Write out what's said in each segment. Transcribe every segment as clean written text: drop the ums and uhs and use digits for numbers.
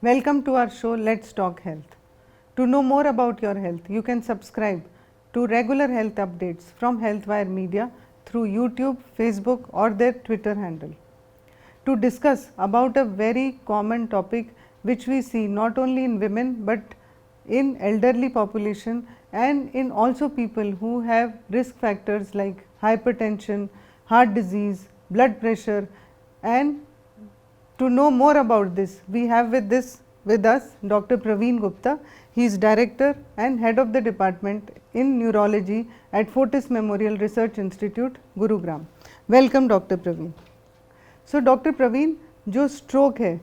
Welcome to our show Let's Talk Health. To know more about your health, you can subscribe to regular health updates from Healthwire Media through YouTube, Facebook or their Twitter handle. To discuss about a very common topic which we see not only in women but in elderly population and in also people who have risk factors like hypertension, heart disease, blood pressure, and to know more about this, we have with us Dr. Praveen Gupta. He is Director and Head of the Department in Neurology at Fortis Memorial Research Institute, Gurugram. Welcome Dr. Praveen. So Dr. Praveen, जो stroke है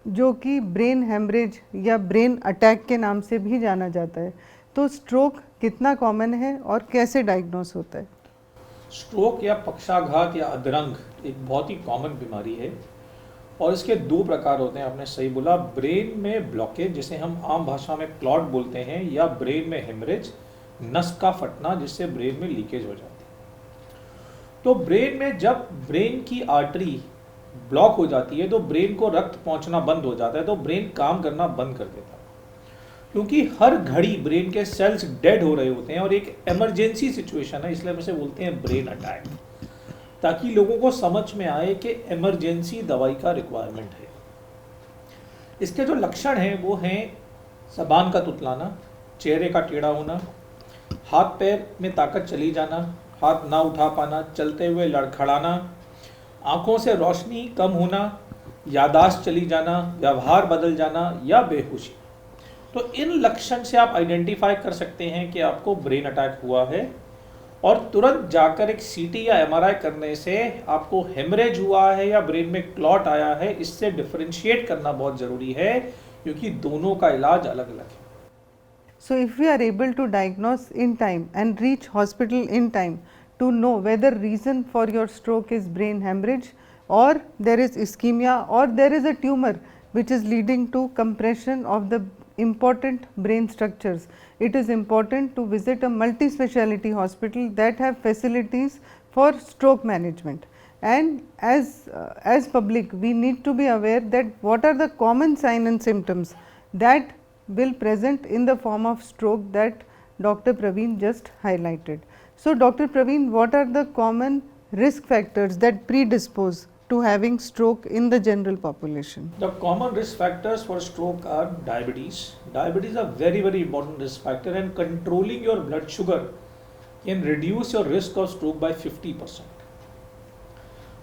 जो कि brain haemorrhage या brain attack के नाम से भी जाना जाता है, तो स्ट्रोक कितना कॉमन है और कैसे डायग्नोस होता है? स्ट्रोक या पक्षाघात या अधरंग एक बहुत ही कॉमन बीमारी है और इसके दो प्रकार होते हैं। आपने सही बोला, ब्रेन में ब्लॉकेज जिसे हम आम भाषा में क्लॉट बोलते हैं, या ब्रेन में हेमरेज, नस का फटना जिससे ब्रेन में लीकेज हो जाती है। तो ब्रेन में जब ब्रेन की आर्टरी ब्लॉक हो जाती है तो ब्रेन को रक्त पहुंचना बंद हो जाता है, तो ब्रेन काम करना बंद कर देता है, क्योंकि हर घड़ी ब्रेन के सेल्स डेड हो रहे होते हैं और एक इमरजेंसी सिचुएशन है, इसलिए हम इसे बोलते हैं ब्रेन अटैक, ताकि लोगों को समझ में आए कि इमरजेंसी दवाई का रिक्वायरमेंट है। इसके जो लक्षण हैं वो हैं जबान का तुतलाना, चेहरे का टेढ़ा होना, हाथ पैर में ताकत चली जाना, हाथ ना उठा पाना, चलते हुए लड़खड़ाना, आंखों से रोशनी कम होना, याददाश्त चली जाना, व्यवहार बदल जाना या बेहोशी। तो इन लक्षण से आप आइडेंटिफाई कर सकते हैं कि आपको ब्रेन अटैक हुआ है और तुरंत जाकर एक सीटी या एमआरआई करने से आपको हेमरेज हुआ है या ब्रेन में क्लॉट आया है, इससे डिफरेंशिएट करना बहुत ज़रूरी है, क्योंकि दोनों का इलाज अलग अलग है। So if we are able to diagnose in time and reach hospital in time to know whether reason for your stroke is brain hemorrhage or there is ischemia or there is a tumor which is leading to compression of the important brain structures, it is important to visit a multi-speciality hospital that have facilities for stroke management. And as public, we need to be aware that what are the common signs and symptoms that will present in the form of stroke that Dr. Praveen just highlighted. So, Dr. Praveen, what are the common risk factors that predispose to having stroke in the general population? The common risk factors for stroke are diabetes. Diabetes is a very important risk factor, and controlling your blood sugar can reduce your risk of stroke by 50%.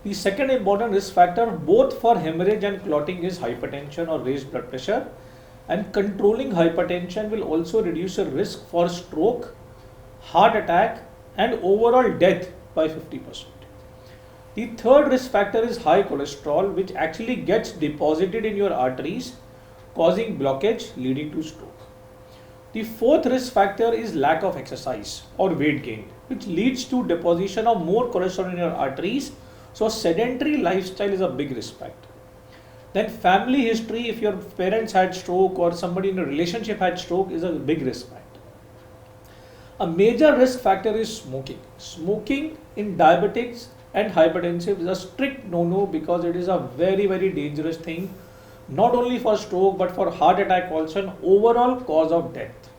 The second important risk factor both for hemorrhage and clotting is hypertension or raised blood pressure, and controlling hypertension will also reduce your risk for stroke, heart attack and overall death by 50%. The third risk factor is high cholesterol, which actually gets deposited in your arteries, causing blockage leading to stroke. The fourth risk factor is lack of exercise or weight gain, which leads to deposition of more cholesterol in your arteries. So sedentary lifestyle is a big risk factor. Then family history, if your parents had stroke or somebody in a relationship had stroke, is a big risk factor. A major risk factor is smoking. Smoking in diabetics and hypertensive is a strict no-no, because it is a very dangerous thing, not only for stroke but for heart attack also, an overall cause of death.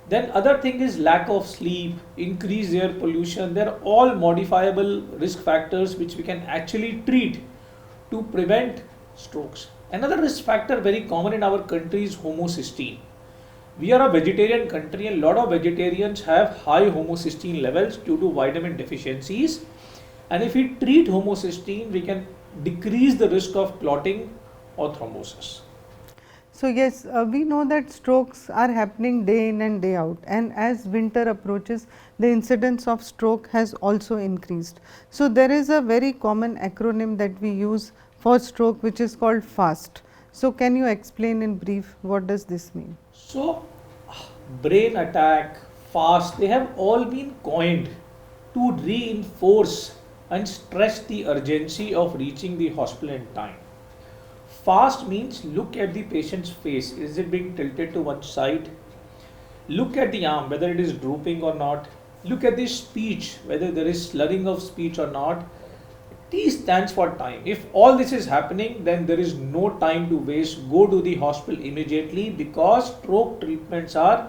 Then other thing is lack of sleep, increased air pollution. They are all modifiable risk factors which we can actually treat to prevent strokes. Another risk factor very common in our country is homocysteine. We are a vegetarian country and a lot of vegetarians have high homocysteine levels due to vitamin deficiencies, and if we treat homocysteine, we can decrease the risk of clotting or thrombosis. So yes, we know that strokes are happening day in and day out, and as winter approaches, the incidence of stroke has also increased. So there is a very common acronym that we use for stroke which is called FAST. So can you explain in brief what does this mean? So brain attack, FAST, they have all been coined to reinforce and stress the urgency of reaching the hospital in time. FAST means look at the patient's face, is it being tilted to one side? Look at the arm, whether it is drooping or not. Look at the speech, whether there is slurring of speech or not. T stands for time. If all this is happening, then there is no time to waste. Go to the hospital immediately because stroke treatments are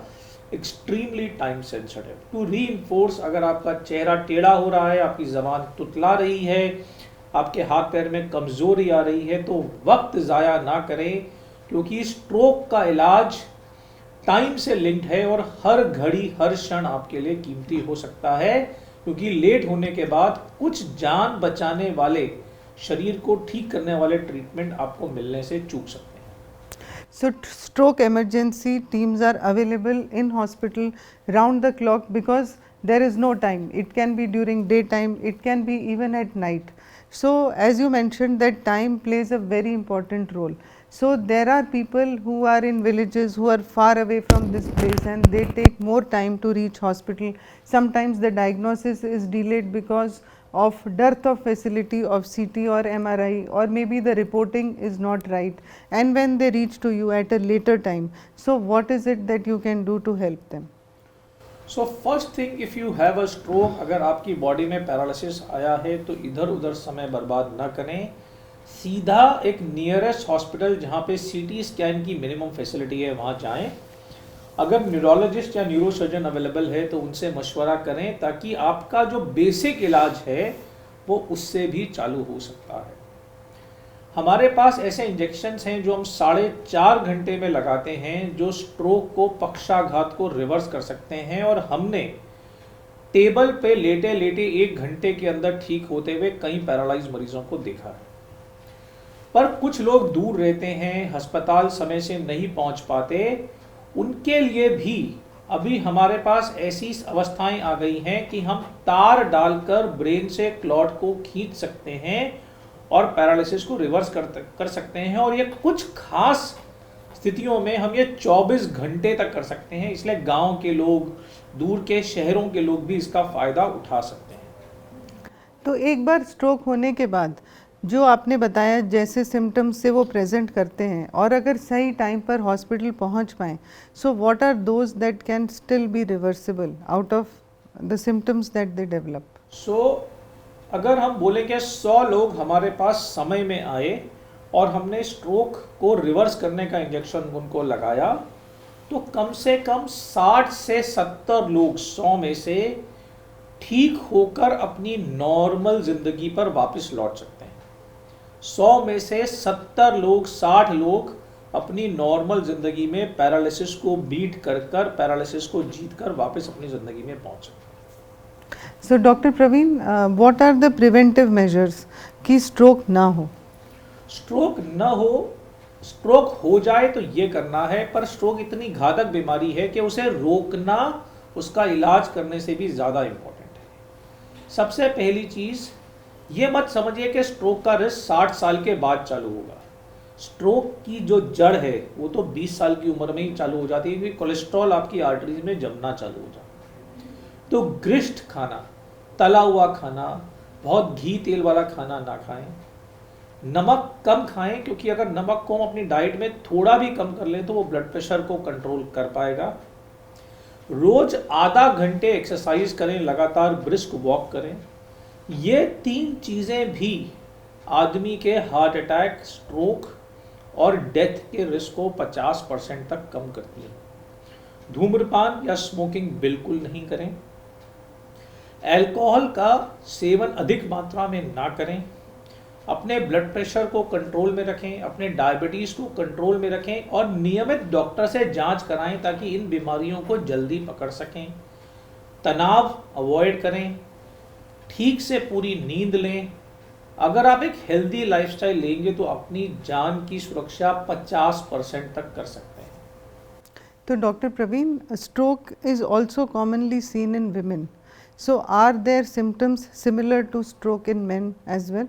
extremely time sensitive. To reinforce, अगर आपका चेहरा टेढ़ा हो रहा है, आपकी जबान तुतला रही है, आपके हाथ पैर में कमजोरी आ रही है, तो वक्त ज़ाया ना करें, क्योंकि स्ट्रोक का इलाज टाइम से लिंक्ड है और हर घड़ी हर क्षण आपके लिए कीमती हो सकता है, क्योंकि लेट होने के बाद कुछ जान बचाने वाले, शरीर को ठीक करने वाले ट्रीटमेंट आपको मिलने से चूक सकते हैं। So stroke emergency teams are available in hospital round the clock because there is no time. It can be during daytime, it can be even at night. So as you mentioned that time plays a very important role. So there are people who are in villages who are far away from this place and they take more time to reach hospital. Sometimes the diagnosis is delayed because of dearth of facility of CT or MRI, or maybe the reporting is not right, and when they reach to you at a later time. So what is it that you can do to help them? So first thing, if you have a stroke, अगर आपकी body में paralysis आया है तो इधर उधर समय बर्बाद ना करें, सीधा एक नियरेस्ट हॉस्पिटल जहाँ पे CT स्कैन की मिनिमम फैसिलिटी है वहाँ जाएं। अगर न्यूरोलॉजिस्ट या न्यूरोसर्जन अवेलेबल है तो उनसे मशवरा करें, ताकि आपका जो बेसिक इलाज है वो उससे भी चालू हो सकता है। हमारे पास ऐसे इंजेक्शन्स हैं जो हम 4.5 घंटे में लगाते हैं, जो स्ट्रोक को, पक्षाघात को रिवर्स कर सकते हैं, और हमने टेबल पे लेटे लेटे 1 घंटे के अंदर ठीक होते हुए कई पैरालाइज मरीजों को देखा है। पर कुछ लोग दूर रहते हैं, अस्पताल समय से नहीं पहुंच पाते, उनके लिए भी अभी हमारे पास ऐसी अवस्थाएं आ गई हैं कि हम तार डालकर ब्रेन से क्लॉट को खींच सकते हैं और पैरालिसिस को रिवर्स कर सकते हैं, और ये कुछ खास स्थितियों में हम ये 24 घंटे तक कर सकते हैं। इसलिए गांव के लोग, दूर के शहरों के लोग भी इसका फ़ायदा उठा सकते हैं। तो एक बार स्ट्रोक होने के बाद जो आपने बताया जैसे सिम्टम्स से वो प्रेजेंट करते हैं, और अगर सही टाइम पर हॉस्पिटल पहुंच पाएँ, so what are those that can still be reversible out of the symptoms that they develop? So अगर हम बोलें कि 100 लोग हमारे पास समय में आए और हमने स्ट्रोक को रिवर्स करने का इंजेक्शन उनको लगाया, तो कम से कम 60 से 70 लोग 100 में से ठीक होकर अपनी नॉर्मल ज़िंदगी पर वापस लौट सकते हैं। 100 में से 70 लोग, 60 लोग अपनी नॉर्मल ज़िंदगी में पैरालिसिस को बीट कर पैरालिसिस को जीत कर वापस अपनी ज़िंदगी में पहुंच सकते हैं। So Dr. Praveen, what are the preventive measures कि स्ट्रोक ना हो? स्ट्रोक ना हो, स्ट्रोक हो जाए तो ये करना है, पर स्ट्रोक इतनी घातक बीमारी है कि उसे रोकना उसका इलाज करने से भी ज़्यादा इम्पोर्टेंट है। सबसे पहली चीज़, ये मत समझिए कि स्ट्रोक का रिस्क 60 साल के बाद चालू होगा। स्ट्रोक की जो जड़ है वो तो 20 साल की उम्र में ही चालू हो जाती है, क्योंकि कोलेस्ट्रॉल आपकी आर्टरीज में जमना चालू हो जाता है। तो ग्रिस्ट खाना, तला हुआ खाना, बहुत घी तेल वाला खाना ना खाएं, नमक कम खाएं, क्योंकि अगर नमक को हम अपनी डाइट में थोड़ा भी कम कर लें तो वो ब्लड प्रेशर को कंट्रोल कर पाएगा। रोज आधा घंटे एक्सरसाइज करें, लगातार ब्रिस्क वॉक करें। ये 3 चीज़ें भी आदमी के हार्ट अटैक, स्ट्रोक और डेथ के रिस्क को 50% तक कम करती है। धूम्रपान या स्मोकिंग बिल्कुल नहीं करें। अल्कोहल का सेवन अधिक मात्रा में ना करें। अपने ब्लड प्रेशर को कंट्रोल में रखें, अपने डायबिटीज़ को कंट्रोल में रखें, और नियमित डॉक्टर से जांच कराएं ताकि इन बीमारियों को जल्दी पकड़ सकें। तनाव अवॉइड करें, ठीक से पूरी नींद लें। अगर आप एक हेल्दी लाइफस्टाइल लेंगे तो अपनी जान की सुरक्षा 50% तक कर सकते हैं। तो doctor Praveen, stroke is also commonly seen in women, so are there symptoms similar to stroke in men as well?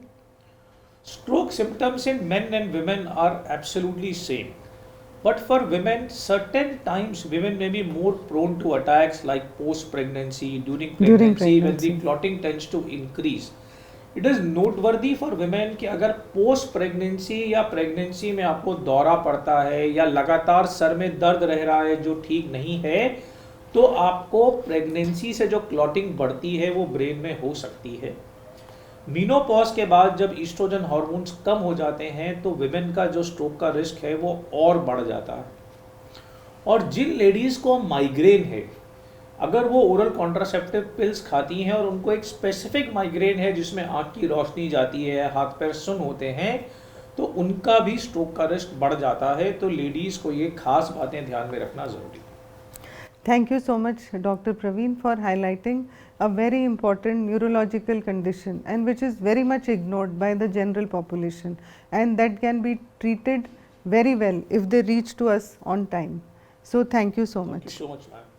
Stroke symptoms in men and women are absolutely same, but for women, certain times women may be more prone to attacks like post-pregnancy, during pregnancy when the clotting tends to increase. It is noteworthy for women कि अगर post pregnancy या pregnancy में आपको दौरा पड़ता है या लगातार सर में दर्द रह रहा है जो ठीक नहीं है, तो आपको प्रेगनेंसी से जो क्लॉटिंग बढ़ती है वो ब्रेन में हो सकती है। मीनोपॉज के बाद जब ईस्ट्रोजन हार्मोन्स कम हो जाते हैं तो विमेन का जो स्ट्रोक का रिस्क है वो और बढ़ जाता है। और जिन लेडीज़ को माइग्रेन है, अगर वो ओरल कॉन्ट्रासेप्टिव पिल्स खाती हैं और उनको एक स्पेसिफिक माइग्रेन है जिसमें आँख की रोशनी जाती है, हाथ पैर सुन होते हैं, तो उनका भी स्ट्रोक का रिस्क बढ़ जाता है। तो लेडीज़ को ये खास बातें ध्यान में रखना ज़रूरी है। Thank you so much, Dr. Praveen, for highlighting a very important neurological condition and which is very much ignored by the general population, and that can be treated very well if they reach to us on time. So, thank you so much. Thank you so much, ma'am.